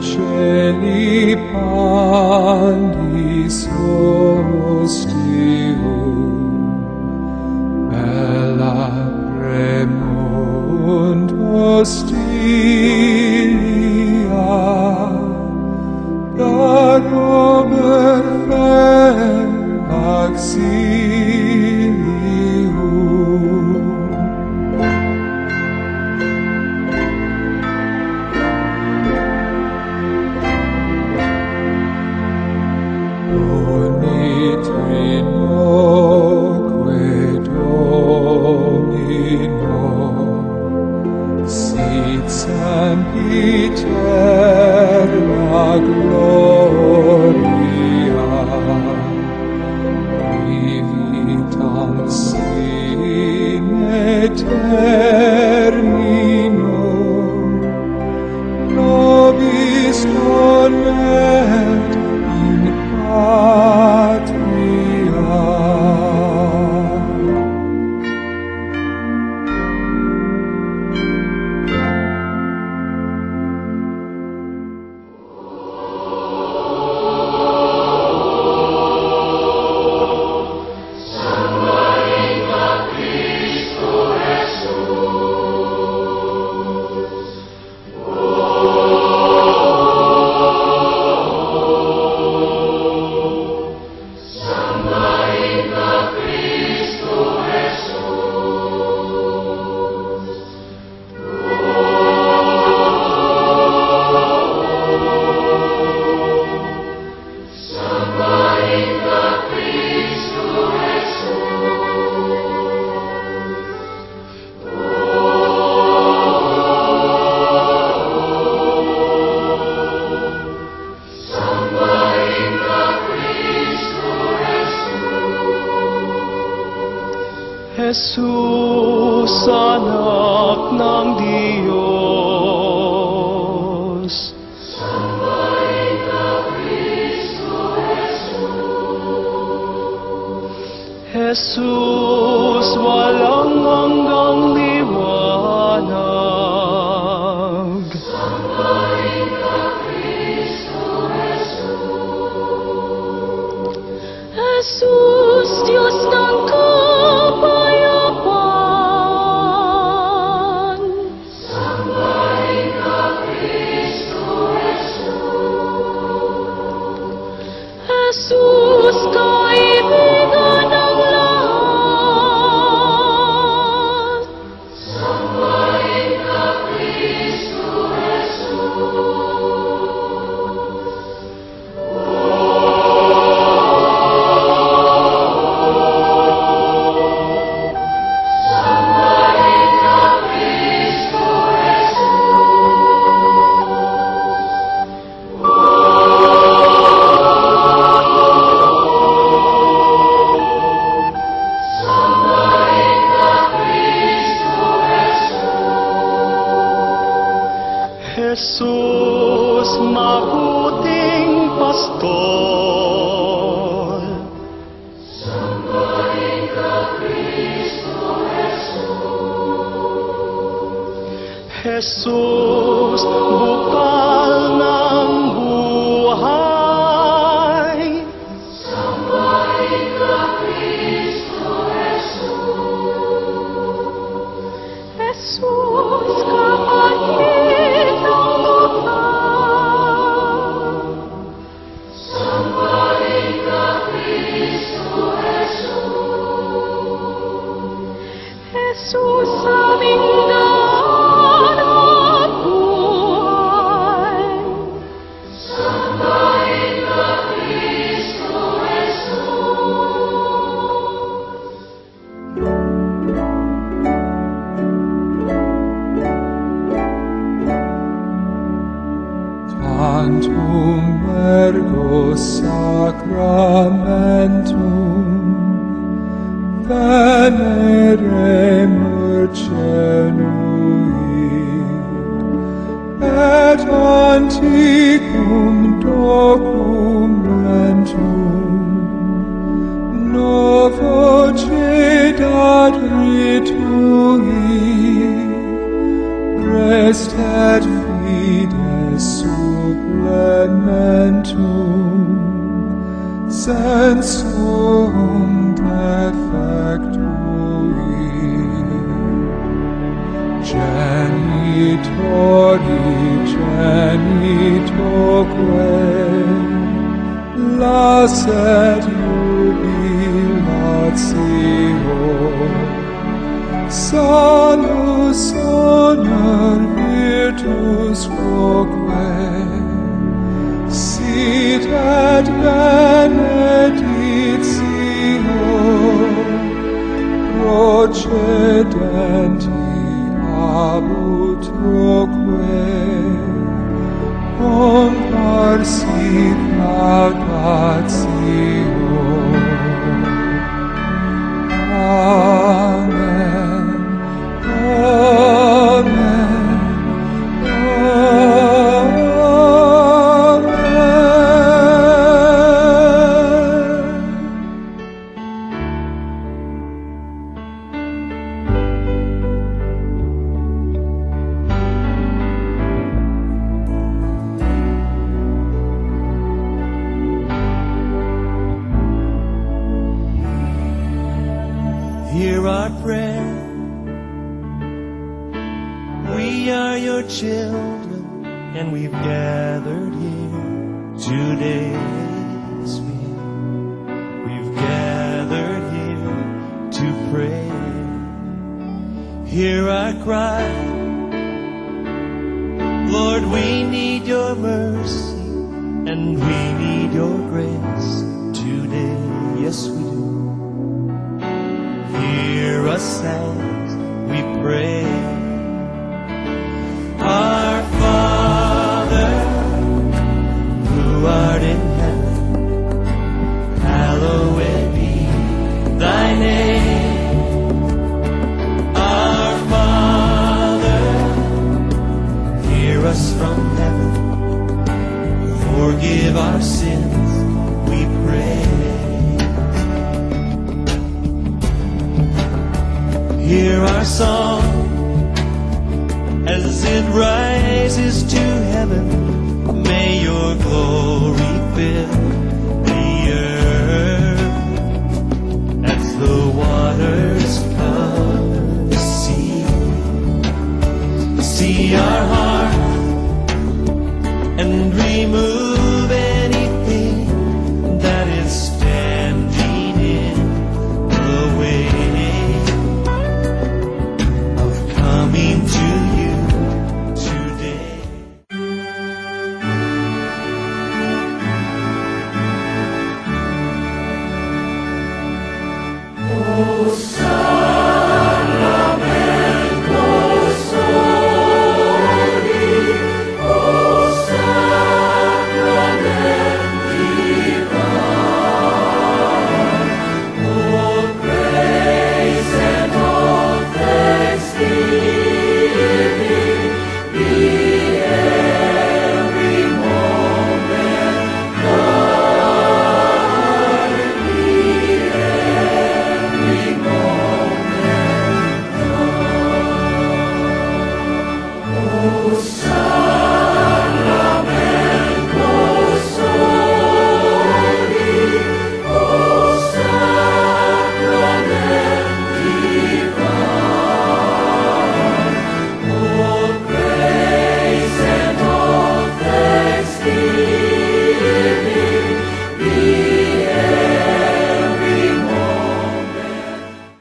Celi pandis ostium, bella premunt hostilia, dat ober fer auxilium. Trinoque Domino, sit sempiter la gloria, vivitam sine termino, nobis convert in patria. Jesus, anak ng Diyos. Sambahin ka, Kristo Jesus. Jesus, walang hanggang liwanag. Sambahin ka, Kristo Jesus. Jesus, Diyos ng Jesus, kaibigan ng lahat. Sambahin ka, Kristo Sambahin ka, Kristo Jesus, mabuting pastor. Sambahin ka, Kristo Jesus, bukal ng buhay. Sambahin ka, Kristo Jesus, kapatid ng buhay. Sambahin ka, Kristo Jesus, aming hanap buhay. Sambahin ka, Kristo Tantum ergo sacramentum veneremur cenuit, et antiquum documentum novo cedat ritui, restet fides super genitori genitoque, lasset jubilatio, salus honor virtus quoque, sit et benedictio, procedenti ab utroque, comparsit laudatio. Amen. Amen. Hear our prayer. We are your children, and we've gathered here today. Yes, we've gathered here to pray. Hear our cry. Lord, we need your mercy, and we need your grace today. Yes, we do. Hear us as we pray. Our Father, who art in heaven, hallowed be thy name. Our Father, hear us from heaven, forgive our sins, we pray. Hear our song as it rises to heaven. May your glory fill the earth as the waters cover the sea. See our heart and remove